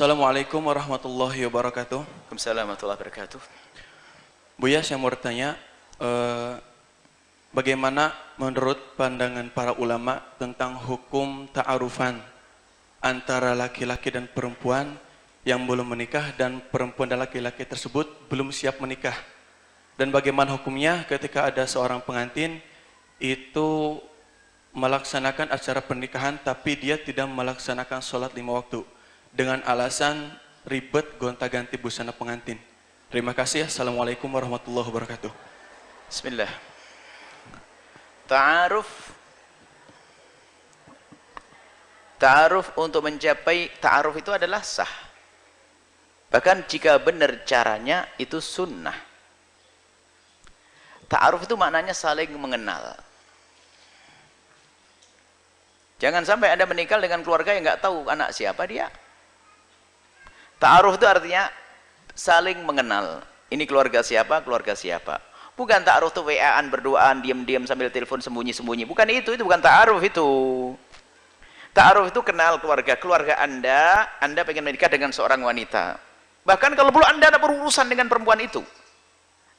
Assalamualaikum warahmatullahi wabarakatuh. Waalaikumsalam warahmatullahi wabarakatuh. Buya, saya mau bertanya, bagaimana menurut pandangan para ulama tentang hukum ta'arufan antara laki-laki dan perempuan yang belum menikah dan perempuan dan laki-laki tersebut belum siap menikah? Dan bagaimana hukumnya ketika ada seorang pengantin itu melaksanakan acara pernikahan tapi dia tidak melaksanakan sholat 5 waktu dengan alasan ribet gonta-ganti busana pengantin. Terima kasih. Assalamualaikum warahmatullahi wabarakatuh. Bismillah. Ta'aruf untuk mencapai ta'aruf itu adalah sah. Bahkan jika benar caranya itu sunnah. Ta'aruf itu maknanya saling mengenal. Jangan sampai Anda menikah dengan keluarga yang nggak tahu anak siapa dia. Ta'aruf itu artinya saling mengenal. Ini keluarga siapa, keluarga siapa. Bukan ta'aruf itu WA-an, berduaan, diam-diam sambil telepon sembunyi-sembunyi. Bukan itu bukan ta'aruf itu. Ta'aruf itu kenal keluarga Anda pengen menikah dengan seorang wanita. Bahkan kalau perlu Anda ada berurusan dengan perempuan itu.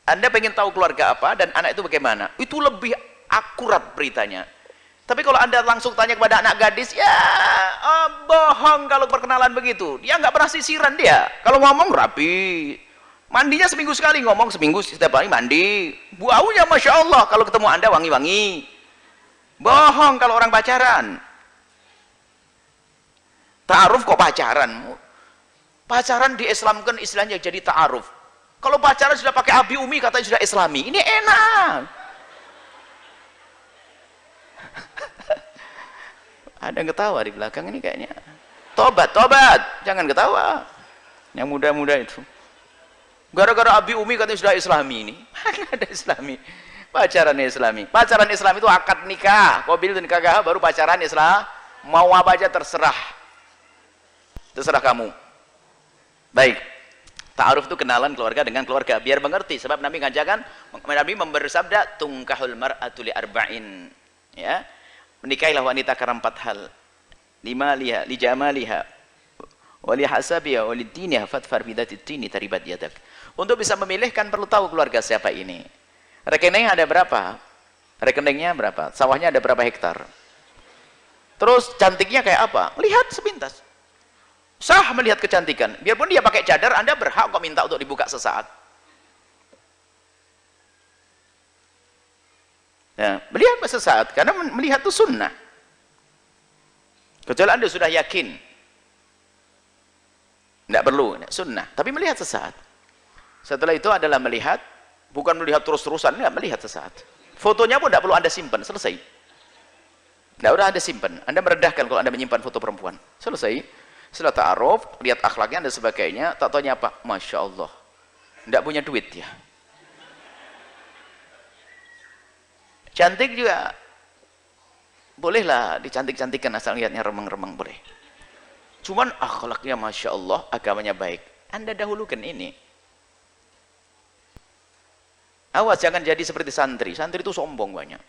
Anda pengen tahu keluarga apa dan anak itu bagaimana. Itu lebih akurat beritanya. Tapi kalau Anda langsung tanya kepada anak gadis, ya bohong kalau perkenalan begitu. Dia nggak pernah sisiran dia. Kalau ngomong rapi. Mandinya seminggu sekali, ngomong seminggu setiap hari mandi. Baunya Masya Allah, kalau ketemu Anda wangi-wangi. Bohong kalau orang pacaran. Ta'aruf kok pacaran? Pacaran diislamkan istilahnya jadi ta'aruf. Kalau pacaran sudah pakai abi umi katanya sudah islami. Ini enak. Ada yang ketawa di belakang ini kayaknya. Tobat. Jangan ketawa. Yang muda-muda itu. Gara-gara abi umi katanya sudah islami ini. Mana ada islami? Pacaran islami. Pacaran islam itu akad nikah. Qabil dan kagah baru pacaran Islam. Mau apa aja terserah. Terserah kamu. Baik. Ta'aruf itu kenalan keluarga dengan keluarga. Biar mengerti. Sebab Nabi ngajarkan, Nabi bersabda, tungkahul mar'atu li arba'in. Ya. Menikahilah wanita karena 4 hal. Limaliha, lijamaliha, walihasabiha, walidiniha, fatfar bidatitini taribat yadak. Untuk bisa memilihkan perlu tahu keluarga siapa ini. Rekeningnya ada berapa? Rekeningnya berapa? Sawahnya ada berapa hektar? Terus cantiknya kayak apa? Lihat sepintas. Sah melihat kecantikan. Biarpun dia pakai cadar, Anda berhak kok minta untuk dibuka sesaat. Ya, melihat sesaat karena melihat itu sunnah. Kecuali Anda sudah yakin, tidak perlu sunnah, tapi melihat sesaat. Setelah itu adalah melihat, bukan melihat terus-terusan, enggak, melihat sesaat. Fotonya pun tidak perlu Anda simpan, selesai. Tidak udah Anda simpan, Anda meredahkan kalau Anda menyimpan foto perempuan, selesai. Setelah ta'aruf, lihat akhlaknya dan sebagainya, tak taunya apa? Masya Allah, tidak punya duit ya. Cantik juga bolehlah dicantik-cantikan asal lihatnya remeng-remeng boleh. Cuman akhlaknya Masya Allah, agamanya baik. Anda dahulukan ini. Awas jangan jadi seperti santri. Santri itu sombong banyak.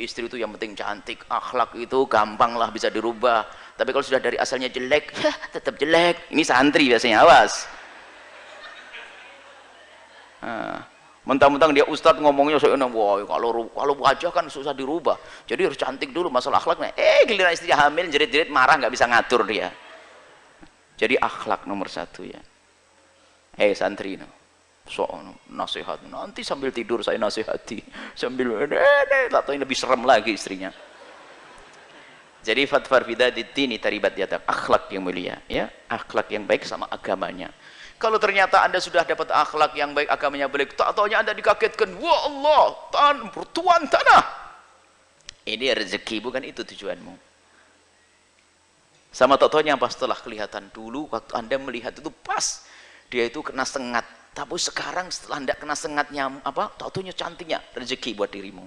Istri itu yang penting cantik, akhlak itu gampang lah bisa dirubah. Tapi kalau sudah dari asalnya jelek, tetap jelek. Ini santri biasanya, awas. Mentang-mentang dia ustadz ngomongnya wah kalau wajah kan susah dirubah, jadi harus cantik dulu masalah akhlaknya. Giliran istri hamil jerit-jerit marah nggak bisa ngatur dia. Jadi akhlak nomor 1 ya. Santri nasihat nanti sambil tidur saya nasihati sambil atau lebih serem lagi istrinya. Jadi fatfar bidatitini taribat yadak, akhlak yang mulia ya, akhlak yang baik sama agamanya. Kalau ternyata Anda sudah dapat akhlak yang baik, agamanya baik, tak taunya Anda dikagetkan, wah Allah, tuan tanah. Ini rezeki, bukan itu tujuanmu. Sama tak taunya pas setelah kelihatan dulu, waktu Anda melihat itu pas, dia itu kena sengat. Tapi sekarang setelah Anda kena sengatnya, tak taunya cantiknya, rezeki buat dirimu.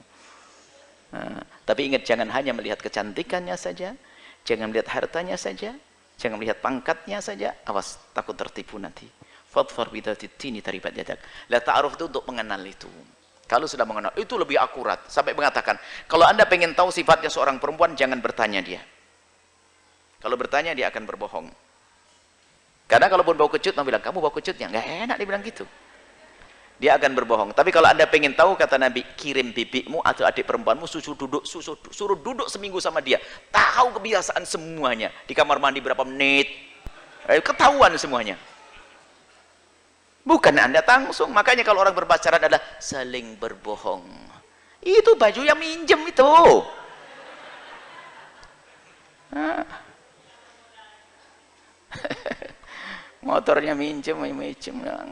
Tapi ingat, jangan hanya melihat kecantikannya saja, jangan melihat hartanya saja, jangan melihat pangkatnya saja, awas takut tertipu nanti. Fadfar bidatitini taribat yadak. La ta'aruf itu untuk mengenal itu. Kalau sudah mengenal itu lebih akurat. Sampai mengatakan, kalau Anda pengen tahu sifatnya seorang perempuan, jangan bertanya dia. Kalau bertanya dia akan berbohong. Karena kalaupun bau kecut, mau bilang, kamu bau kecutnya. Nggak enak dia bilang gitu. Dia akan berbohong. Tapi kalau Anda pengen tahu, kata Nabi, kirim bibikmu atau adik perempuanmu, suruh duduk seminggu sama dia. Tahu kebiasaan semuanya. Di kamar mandi berapa menit. Ketahuan semuanya. Bukan Anda langsung. Makanya kalau orang berpacaran adalah saling berbohong. Itu baju yang minjem itu. Motornya minjem,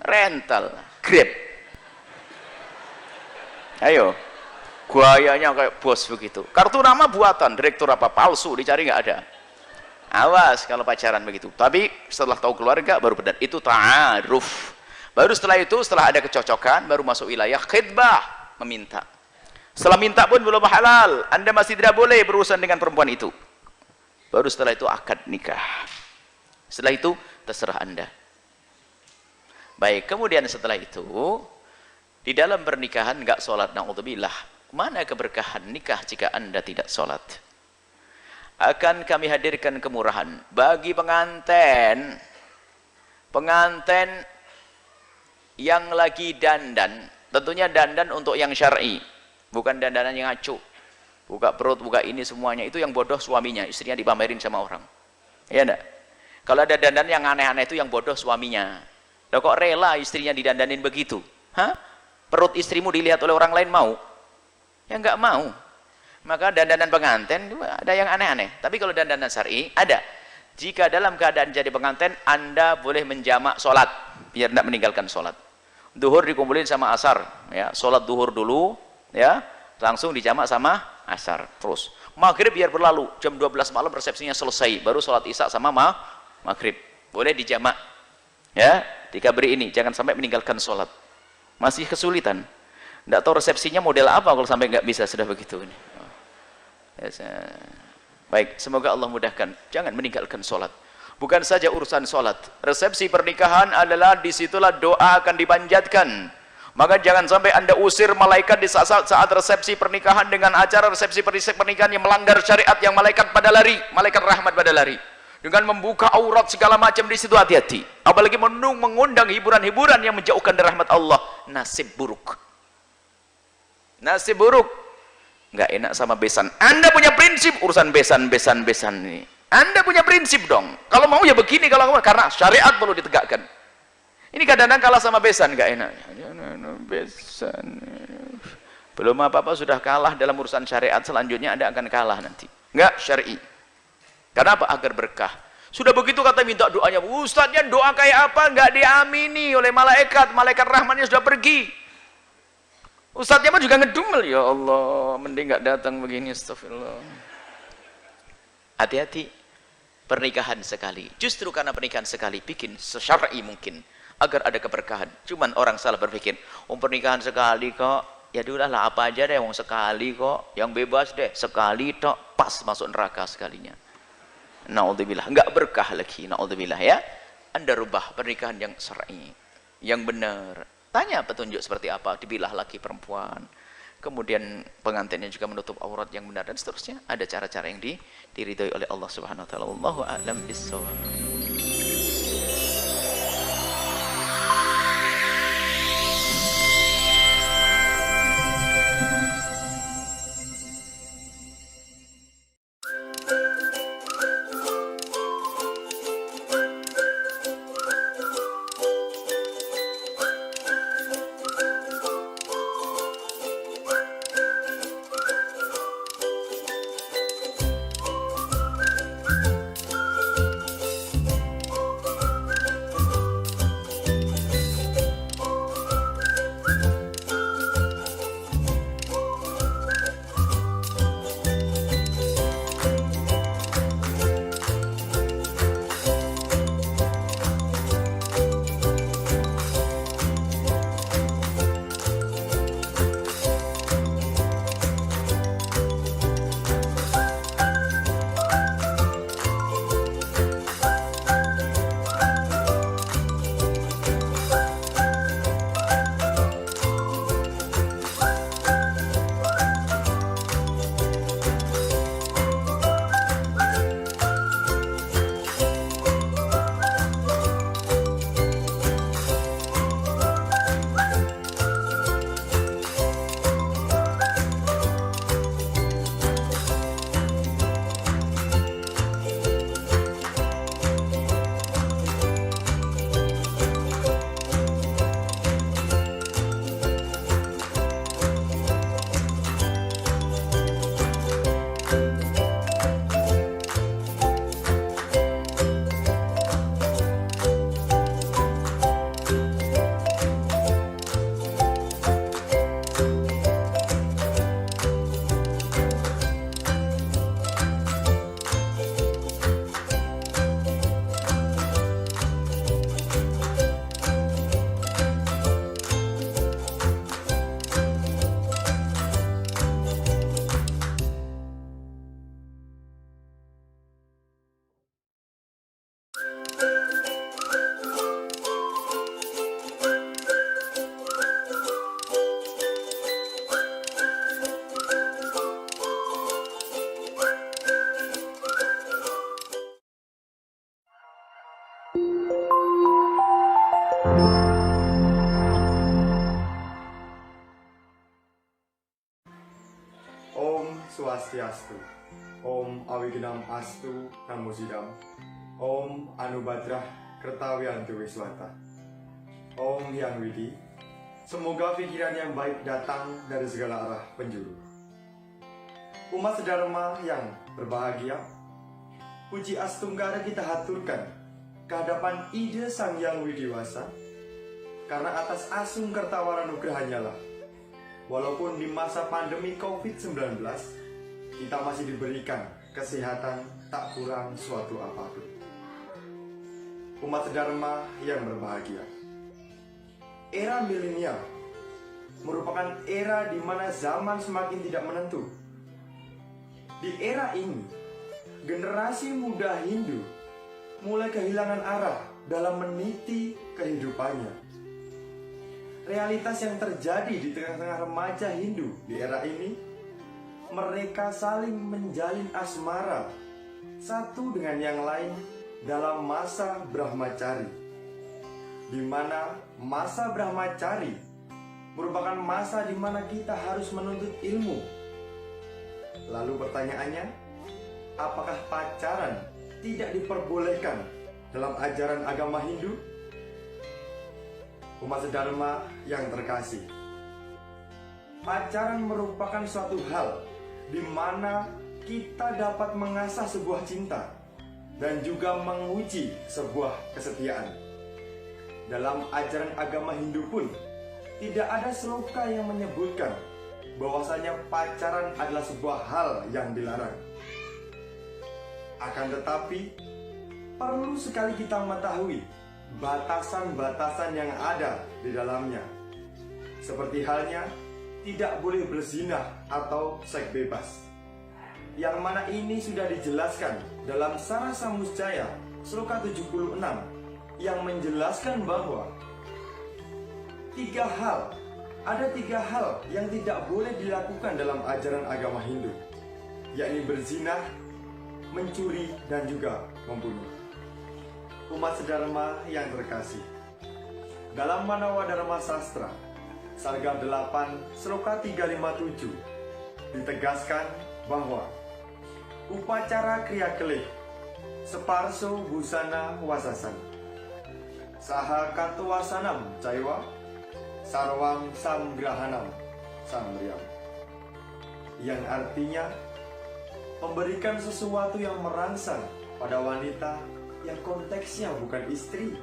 rental, Grab. Ayo, gayanya kayak bos begitu. Kartu nama buatan, direktur apa palsu, dicari nggak ada. Awas kalau pacaran begitu. Tapi setelah tahu keluarga baru benar. Itu ta'aruf. Baru setelah itu, setelah ada kecocokan, baru masuk wilayah khidbah, meminta. Setelah minta pun belum halal. Anda masih tidak boleh berurusan dengan perempuan itu. Baru setelah itu akad nikah. Setelah itu terserah Anda. Baik, kemudian setelah itu di dalam pernikahan enggak sholat, na'udzubillah. Mana keberkahan nikah jika Anda tidak sholat? Akan kami hadirkan kemurahan bagi pengantin yang lagi dandan. Tentunya dandan untuk yang syar'i, bukan dandanan yang ngaco. Buka perut, buka ini semuanya. Itu yang bodoh suaminya, istrinya dipamerin sama orang. Ya enggak? Kalau ada dandan yang aneh-aneh itu yang bodoh suaminya. Loh kok rela istrinya didandanin begitu? Hah? Perut istrimu dilihat oleh orang lain mau? Ya enggak mau. Maka dandanan pengantin ada yang aneh-aneh. Tapi kalau dandanan syar'i ada. Jika dalam keadaan jadi pengantin, Anda boleh menjamak sholat biar tidak meninggalkan sholat. Duhur dikumpulin sama asar, ya. Sholat duhur dulu, ya. Langsung dijamak sama asar. Terus maghrib biar berlalu, jam 12 malam resepsinya selesai, baru sholat isya sama maghrib. Boleh dijamak, ya. Dikabari ini, jangan sampai meninggalkan sholat. Masih kesulitan. Tidak tahu resepsinya model apa kalau sampai nggak bisa sudah begitu ini. Baik, semoga Allah mudahkan. Jangan meninggalkan sholat. Bukan saja urusan sholat. Resepsi pernikahan adalah disitulah doa akan dipanjatkan. Maka jangan sampai Anda usir malaikat di saat resepsi pernikahan dengan acara resepsi pernikahan yang melanggar syariat, yang malaikat pada lari, malaikat rahmat pada lari. Dengan membuka aurat segala macam di situ, hati-hati. Apalagi mengundang hiburan-hiburan yang menjauhkan dari rahmat Allah. Nasib buruk. Nasib buruk. Nggak enak sama besan. Anda punya prinsip urusan besan ini. Anda punya prinsip dong. Kalau mau ya begini, kalau mau karena syariat perlu ditegakkan. Ini kadang-kadang kalah sama besan, nggak enak. Besan. Belum apa-apa sudah kalah dalam urusan syariat, selanjutnya Anda akan kalah nanti. Nggak syar'i. Karena apa? Agar berkah. Sudah begitu kata minta doanya, ustadznya doa kayak apa? Nggak diamini oleh malaikat. Malaikat rahmannya sudah pergi. Ustadznya mah juga ngedumel, ya Allah, mending nggak datang begini, astagfirullah. Hati-hati, pernikahan sekali. Justru karena pernikahan sekali bikin sesyar'i mungkin agar ada keberkahan. Cuman orang salah berpikir, pernikahan sekali kok, ya udahlah apa aja deh, sekali kok, yang bebas deh, sekali tok, pas masuk neraka sekalinya. Na'udzubillah, nggak berkah lagi, na'udzubillah ya. Anda rubah pernikahan yang syar'i, yang benar. Tanya petunjuk seperti apa, dipilah laki perempuan. Kemudian pengantinnya juga menutup aurat yang benar dan seterusnya. Ada cara-cara yang diridhoi oleh Allah Subhanahu wa taala. Wallahu a'lam bissawab. Swastiastu. Om Awigenam Astu Namo Sidam. Om Anubadrah Kertawiantu Wiswata. Om Hyang Widi. Semoga pikiran yang baik datang dari segala arah penjuru. Umat sedharma yang berbahagia, puji astunggara kita haturkan kehadapan ide Sang Hyang Widiwasa, karena atas asung kertawara nugrahanya lah, walaupun di masa pandemi COVID-19, kita masih diberikan kesehatan tak kurang suatu apapun. Umat sedharma yang berbahagia, era milenial merupakan era di mana zaman semakin tidak menentu. Di era ini, generasi muda Hindu mulai kehilangan arah dalam meniti kehidupannya. Realitas yang terjadi di tengah-tengah remaja Hindu di era ini, mereka saling menjalin asmara satu dengan yang lain dalam masa Brahmacari, di mana masa Brahmacari merupakan masa di mana kita harus menuntut ilmu. Lalu pertanyaannya, apakah pacaran tidak diperbolehkan dalam ajaran agama Hindu? Umat sedharma yang terkasih, pacaran merupakan suatu hal di mana kita dapat mengasah sebuah cinta dan juga menguji sebuah kesetiaan. Dalam ajaran agama Hindu pun tidak ada sloka yang menyebutkan bahwasanya pacaran adalah sebuah hal yang dilarang. Akan tetapi, perlu sekali kita mengetahui batasan-batasan yang ada di dalamnya. Seperti halnya, tidak boleh berzinah atau seks bebas. Yang mana ini sudah dijelaskan dalam Sarasa Muscaya Sloka 76 yang menjelaskan bahwa ada tiga hal yang tidak boleh dilakukan dalam ajaran agama Hindu, yakni berzinah, mencuri, dan juga membunuh. Umat sedharma yang terkasih, dalam Manawa Dharma Sastra Sarga 8 Sloka 357 ditegaskan bahwa upacara kriya kelih separso busana wasasan saha katuwasanam caiwa sarwam samgrahanam samriam, yang artinya memberikan sesuatu yang merangsang pada wanita yang konteksnya bukan istri,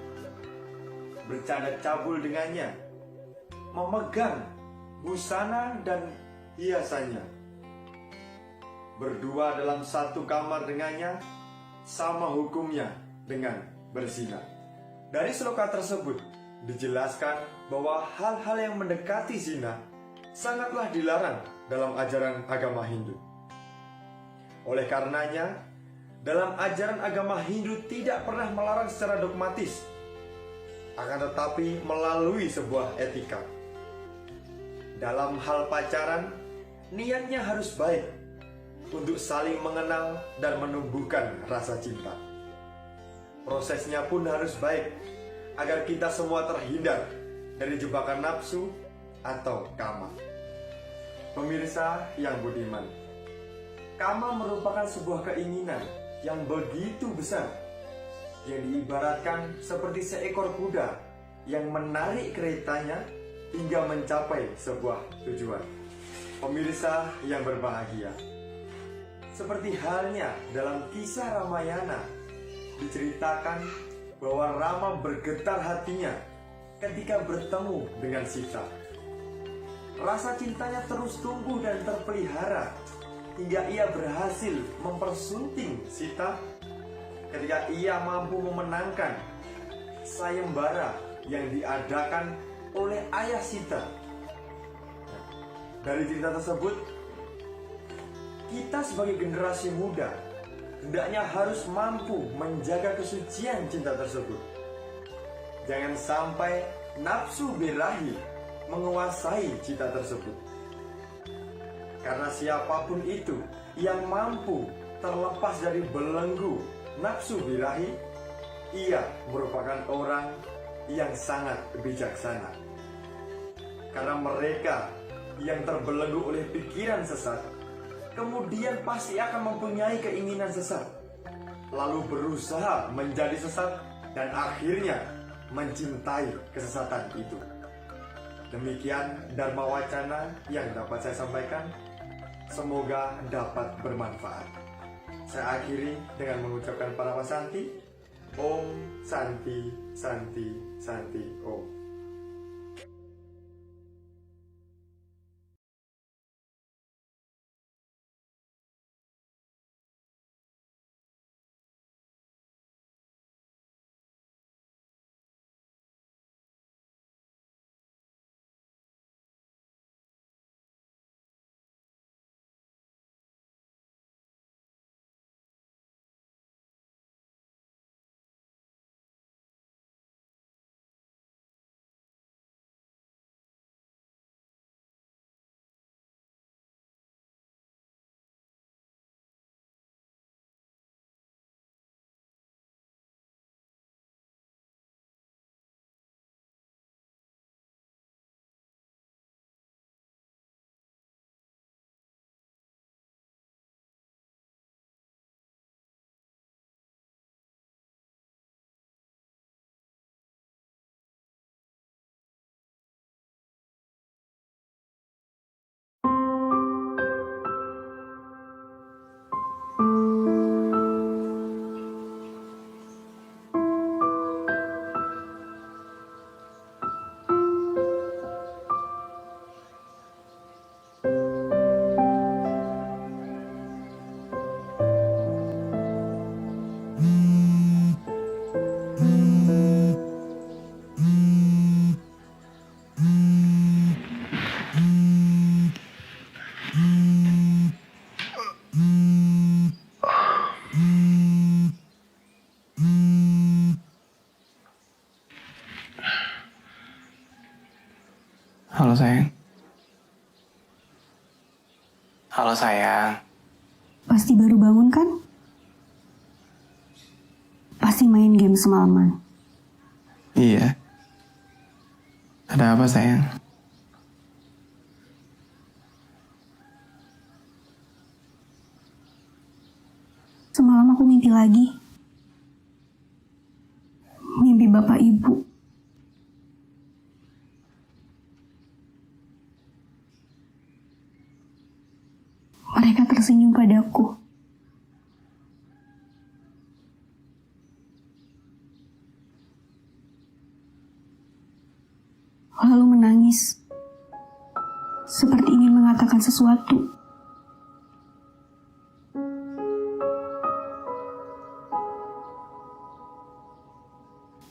bercanda cabul dengannya, memegang busana dan hiasannya, berdua dalam satu kamar dengannya, sama hukumnya dengan berzina. Dari sloka tersebut dijelaskan bahwa hal-hal yang mendekati zina sangatlah dilarang dalam ajaran agama Hindu. Oleh karenanya, dalam ajaran agama Hindu tidak pernah melarang secara dogmatis, akan tetapi melalui sebuah etika. Dalam hal pacaran, niatnya harus baik untuk saling mengenal dan menumbuhkan rasa cinta. Prosesnya pun harus baik agar kita semua terhindar dari jebakan nafsu atau kama. Pemirsa yang budiman, kama merupakan sebuah keinginan yang begitu besar, yang diibaratkan seperti seekor kuda yang menarik keretanya hingga mencapai sebuah tujuan. Pemirsa yang berbahagia, seperti halnya dalam kisah Ramayana, diceritakan bahwa Rama bergetar hatinya ketika bertemu dengan Sita. Rasa cintanya terus tumbuh dan terpelihara hingga ia berhasil mempersunting Sita ketika ia mampu memenangkan sayembara yang diadakan oleh ayah Sita. Dari cerita tersebut, kita sebagai generasi muda hendaknya harus mampu menjaga kesucian cinta tersebut. Jangan sampai nafsu birahi menguasai cinta tersebut. Karena siapapun itu yang mampu terlepas dari belenggu nafsu birahi, ia merupakan orang yang sangat bijaksana. Karena mereka yang terbelenggu oleh pikiran sesat, kemudian pasti akan mempunyai keinginan sesat, lalu berusaha menjadi sesat, dan akhirnya mencintai kesesatan itu. Demikian Dharma Wacana yang dapat saya sampaikan. Semoga dapat bermanfaat. Saya akhiri dengan mengucapkan Parama Santi. Om Santi Santi Santi Om. Halo sayang. Halo sayang. Pasti baru bangun kan? Pasti main game semalaman. Iya. Ada apa sayang? Semalam aku mimpi lagi. Mimpi bapak ibu. Mereka tersenyum padaku. Lalu menangis. Seperti ingin mengatakan sesuatu.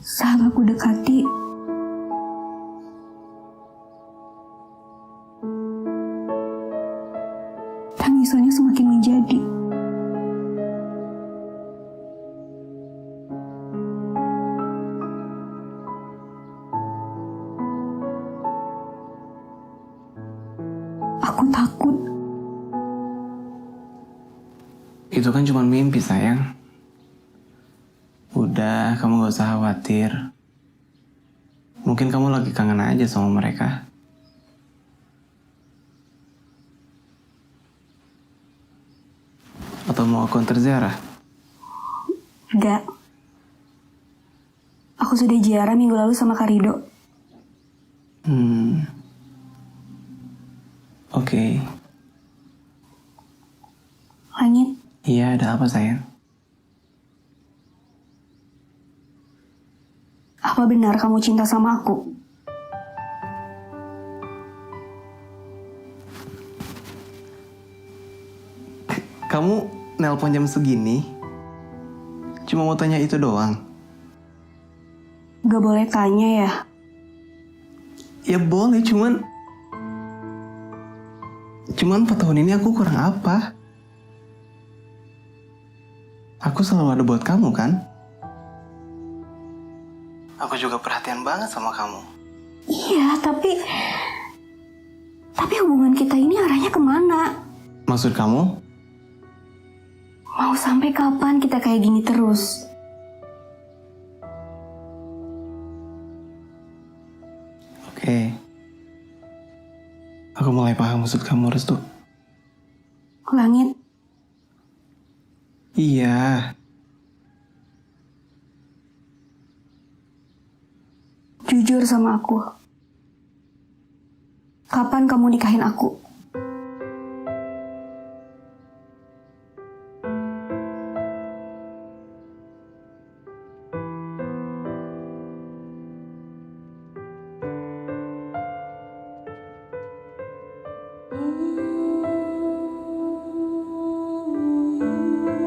Saat aku dekati, tangisannya semakin menjadi. Aku takut. Itu kan cuma mimpi sayang. Udah, kamu gak usah khawatir. Mungkin kamu lagi kangen aja sama mereka. Atau mau aku antar ziarah? Enggak. Aku sudah ziarah minggu lalu sama Kak Rido. Oke. Langit, Iya, ada apa sayang? apa benar kamu cinta sama aku? Kamu nelpon jam segini? Cuma mau tanya itu doang? Gak boleh tanya ya? Ya boleh, cuman 4 tahun ini aku kurang apa? Aku selalu ada buat kamu kan? Aku juga perhatian banget sama kamu. Iya, tapi hubungan kita ini arahnya kemana? Maksud kamu? Mau sampai kapan kita kayak gini terus? Oke. Aku mulai paham maksud kamu, Restu. Langit, Iya, jujur sama aku. Kapan kamu nikahin aku?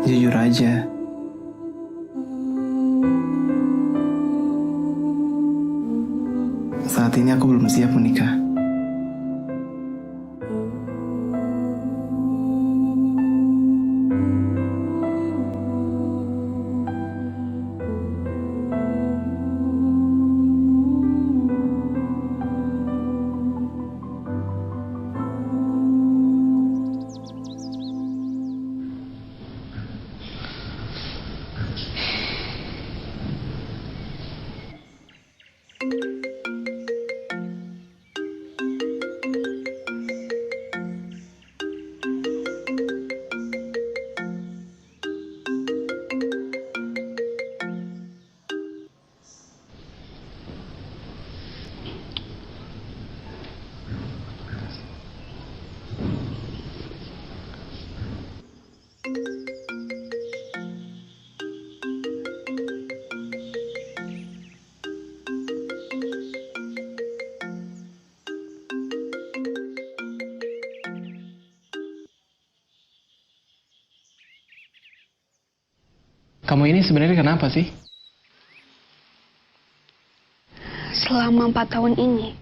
jujur aja. Saat ini aku belum siap menikah. Kamu ini sebenarnya kenapa sih? Selama 4 tahun ini,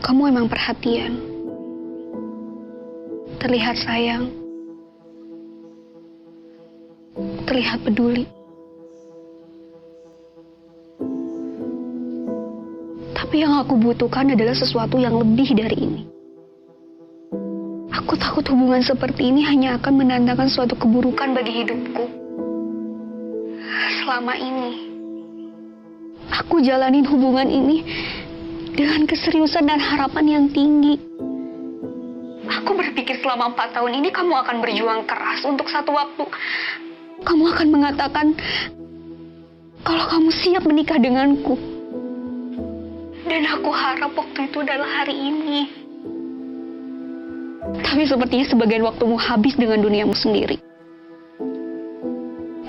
kamu emang perhatian, terlihat sayang, terlihat peduli. Tapi yang aku butuhkan adalah sesuatu yang lebih dari ini. Aku takut hubungan seperti ini hanya akan menandakan suatu keburukan bagi hidupku. Selama ini, aku jalanin hubungan ini dengan keseriusan dan harapan yang tinggi. Aku berpikir selama 4 tahun ini kamu akan berjuang keras untuk satu waktu. Kamu akan mengatakan kalau kamu siap menikah denganku. Dan aku harap waktu itu adalah hari ini. Tapi sepertinya sebagian waktumu habis dengan duniamu sendiri.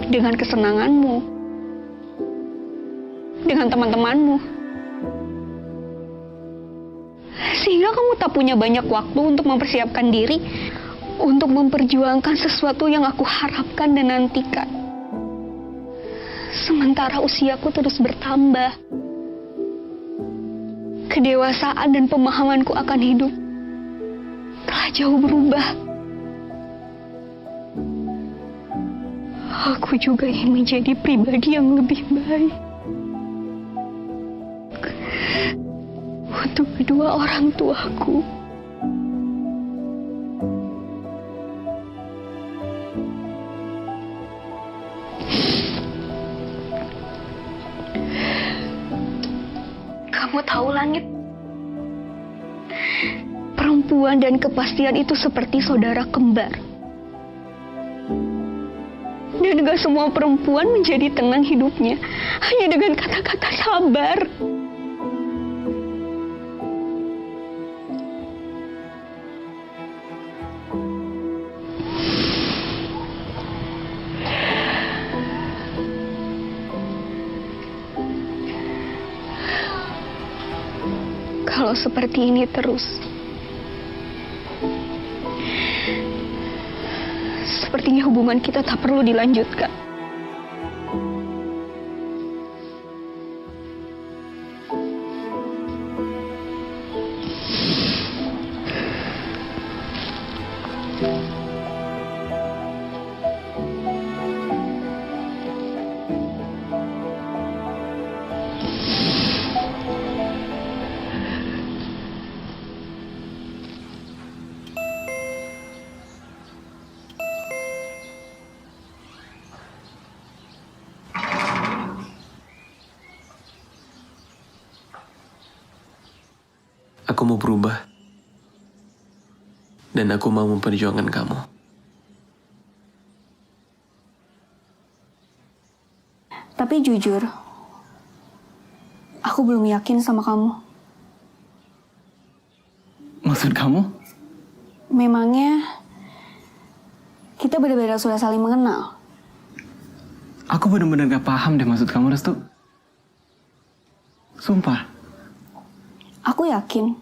Dengan kesenanganmu. Dengan teman-temanmu. Sehingga kamu tak punya banyak waktu untuk mempersiapkan diri. Untuk memperjuangkan sesuatu yang aku harapkan dan nantikan. Sementara usiaku terus bertambah. Kedewasaan dan pemahamanku akan hidup telah jauh berubah. Aku juga ingin menjadi pribadi yang lebih baik untuk kedua orang tuaku. Kamu tahu, Langit? Perempuan dan kepastian itu seperti saudara kembar. Dan gak semua perempuan menjadi tenang hidupnya hanya dengan kata-kata sabar. Kalau seperti ini terus, sepertinya hubungan kita tak perlu dilanjutkan. Aku mau berubah. Dan aku mau memperjuangkan kamu. Tapi jujur, aku belum yakin sama kamu. Maksud kamu? Memangnya kita benar-benar sudah saling mengenal? Aku benar-benar gak paham deh maksud kamu, Restu. Sumpah. Aku yakin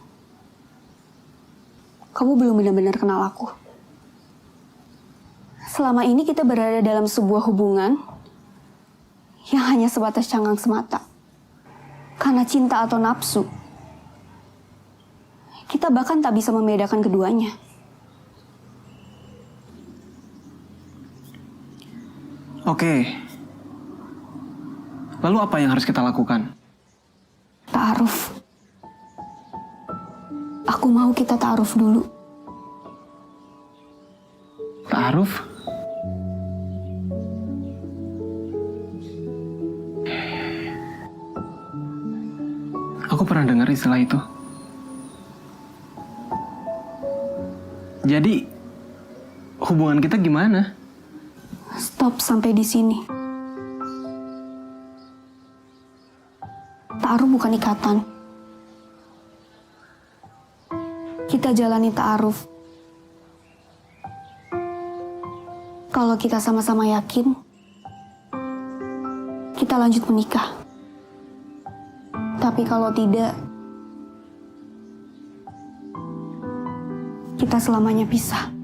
kamu belum benar-benar kenal aku. Selama ini kita berada dalam sebuah hubungan yang hanya sebatas canggung semata. Karena cinta atau nafsu, kita bahkan tak bisa membedakan keduanya. Oke. Lalu apa yang harus kita lakukan? Ta'aruf. Aku mau kita ta'aruf dulu. Ta'aruf? Aku pernah dengar istilah itu. Jadi, hubungan kita gimana? Stop sampai di sini. Ta'aruf bukan ikatan. Kita jalani ta'aruf. Kalau kita sama-sama yakin, kita lanjut menikah. Tapi kalau tidak, kita selamanya pisah.